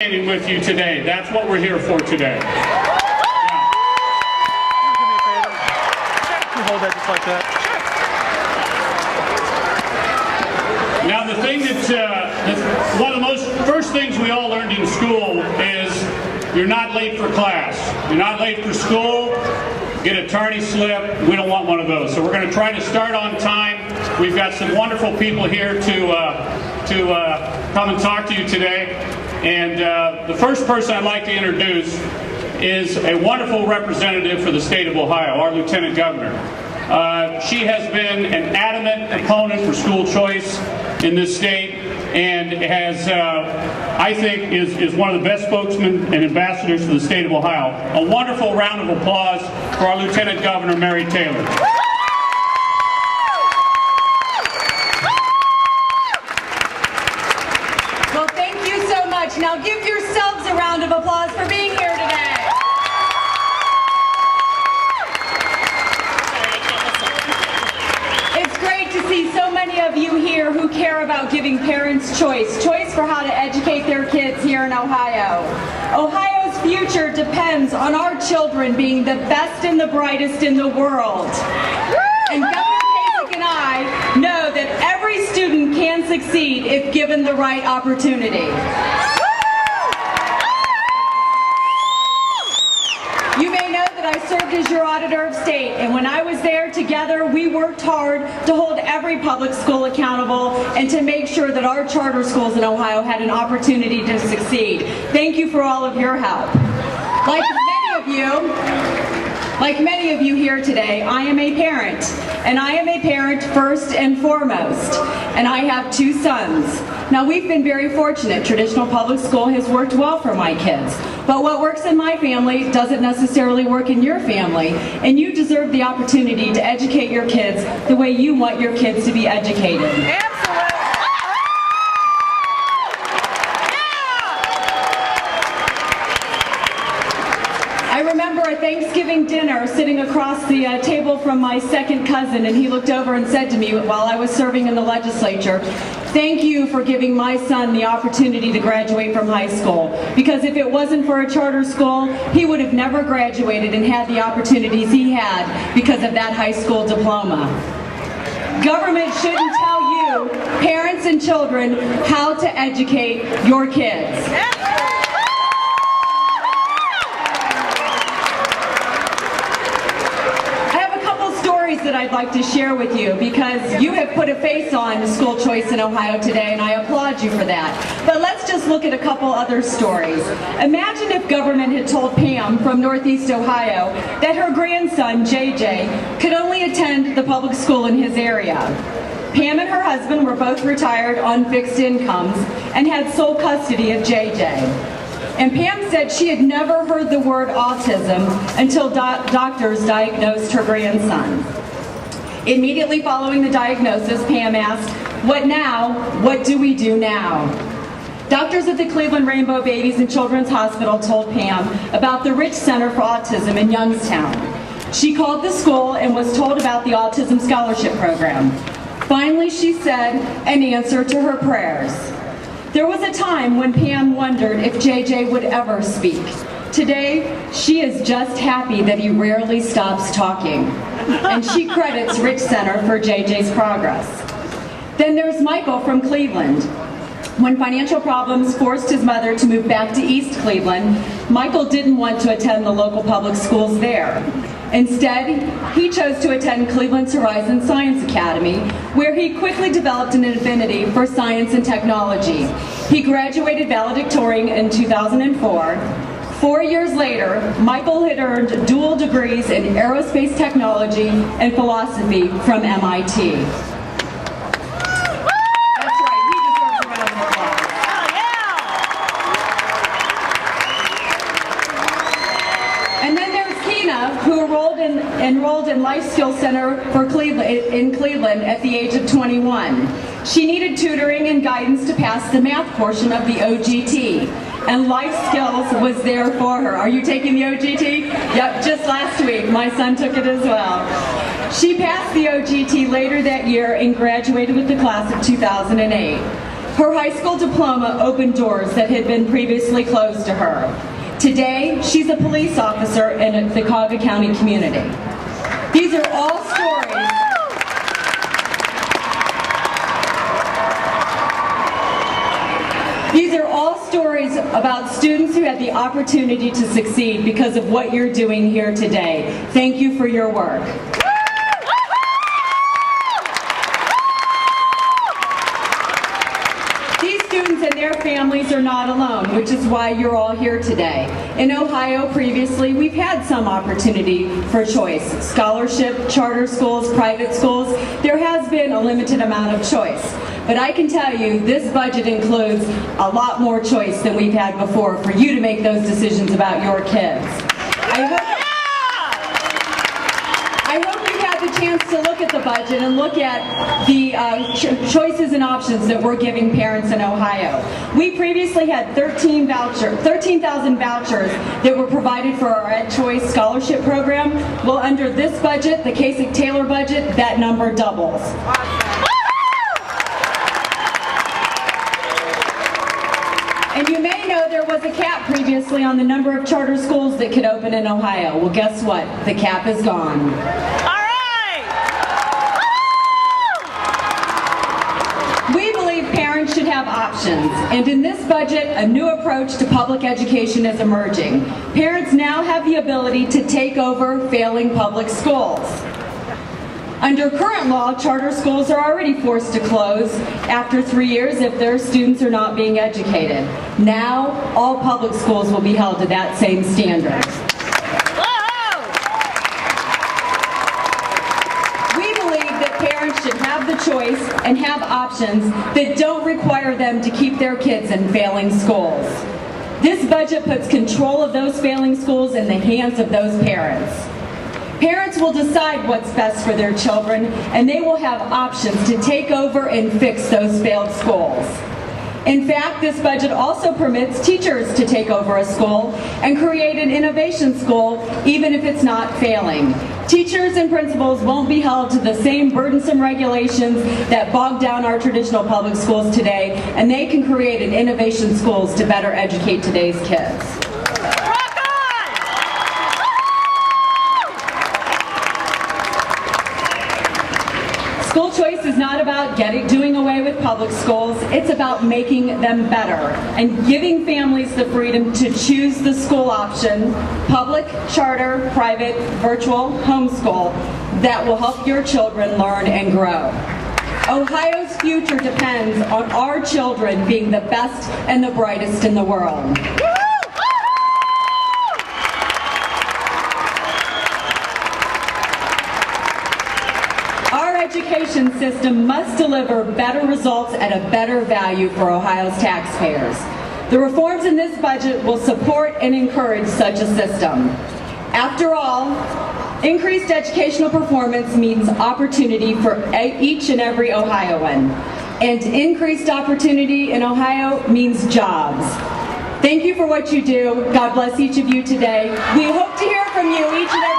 With you today. That's what we're here for today. Yeah. Can you hold that just like that? Now the thing that one of the first things we all learned in school is you're not late for class. You're not late for school. Get a tardy slip. We don't want one of those. So we're going to try to start on time. We've got some wonderful people here to come and talk to you today. And the first person I'd like to introduce is a wonderful representative for the state of Ohio, our Lieutenant Governor. She has been an adamant opponent for school choice in this state and has, I think, is one of the best spokesmen and ambassadors for the state of Ohio. A wonderful round of applause for our Lieutenant Governor, Mary Taylor. Now give yourselves a round of applause for being here today. It's great to see so many of you here who care about giving parents choice for how to educate their kids here in Ohio. Ohio's future depends on our children being the best and the brightest in the world. And Governor Kasich and I know that every student can succeed if given the right opportunity. You may know that I served as your auditor of state, and when I was there, together we worked hard to hold every public school accountable and to make sure that our charter schools in Ohio had an opportunity to succeed. Thank you for all of your help. Like many of you here today, I am a parent, and I am a parent first and foremost, and I have two sons. Now, we've been very fortunate. Traditional public school has worked well for my kids, but what works in my family doesn't necessarily work in your family, and you deserve the opportunity to educate your kids the way you want your kids to be educated. I remember a Thanksgiving dinner sitting across the table from my second cousin, and he looked over and said to me while I was serving in the legislature, "Thank you for giving my son the opportunity to graduate from high school, because if it wasn't for a charter school, he would have never graduated and had the opportunities he had because of that high school diploma." Government shouldn't tell you, parents and children, how to educate your kids. That I'd like to share with you, because you have put a face on school choice in Ohio today, and I applaud you for that. But let's just look at a couple other stories. Imagine if government had told Pam from Northeast Ohio that her grandson, JJ, could only attend the public school in his area. Pam and her husband were both retired on fixed incomes and had sole custody of JJ. And Pam said she had never heard the word autism until doctors diagnosed her grandson. Immediately following the diagnosis, Pam asked, "What now? What do we do now?" Doctors at the Cleveland Rainbow Babies and Children's Hospital told Pam about the Rich Center for Autism in Youngstown. She called the school and was told about the Autism Scholarship Program. Finally, she said an answer to her prayers. There was a time when Pam wondered if JJ would ever speak. Today, she is just happy that he rarely stops talking, and she credits Rich Center for JJ's progress. Then there's Michael from Cleveland. When financial problems forced his mother to move back to East Cleveland, Michael didn't want to attend the local public schools there. Instead, he chose to attend Cleveland's Horizon Science Academy, where he quickly developed an affinity for science and technology. He graduated valedictorian in 2004. 4 years later, Michael had earned dual degrees in aerospace technology and philosophy from MIT. Who enrolled in Life Skills Center for Cleveland at the age of 21. She needed tutoring and guidance to pass the math portion of the OGT, and Life Skills was there for her. Are you taking the OGT? Yep, just last week. My son took it as well. She passed the OGT later that year and graduated with the class of 2008. Her high school diploma opened doors that had been previously closed to her. Today, she's a police officer in the Cuyahoga County community. These are all stories. These are all stories about students who had the opportunity to succeed because of what you're doing here today. Thank you for your work. These students and their families are not alone, which is why you're all here today. In Ohio, previously, we've had some opportunity for choice. Scholarship, charter schools, private schools, there has been a limited amount of choice. But I can tell you, this budget includes a lot more choice than we've had before for you to make those decisions about your kids. I hope you've had the chance to look at the budget and look at the choices and options that we're giving parents in Ohio. We previously had 13,000 vouchers that were provided for our Ed Choice Scholarship Program. Well, under this budget, the Kasich-Taylor budget, that number doubles. And you may know there was a cap previously on the number of charter schools that could open in Ohio. Well, guess what? The cap is gone. All right! We believe parents should have options, and in this budget, a new approach to public education is emerging. Parents now have the ability to take over failing public schools. Under current law, charter schools are already forced to close after 3 years if their students are not being educated. Now, all public schools will be held to that same standard. We believe that parents should have the choice and have options that don't require them to keep their kids in failing schools. This budget puts control of those failing schools in the hands of those parents. Parents will decide what's best for their children, and they will have options to take over and fix those failed schools. In fact, this budget also permits teachers to take over a school and create an innovation school, even if it's not failing. Teachers and principals won't be held to the same burdensome regulations that bog down our traditional public schools today, and they can create an innovation schools to better educate today's kids. School choice is not about doing away with public schools. It's about making them better and giving families the freedom to choose the school option, public, charter, private, virtual, homeschool, that will help your children learn and grow. Ohio's future depends on our children being the best and the brightest in the world. Our education system must deliver better results at a better value for Ohio's taxpayers. The reforms in this budget will support and encourage such a system. After all, increased educational performance means opportunity for each and every Ohioan. And increased opportunity in Ohio means jobs. Thank you for what you do. God bless each of you today. We hope to hear from you each and every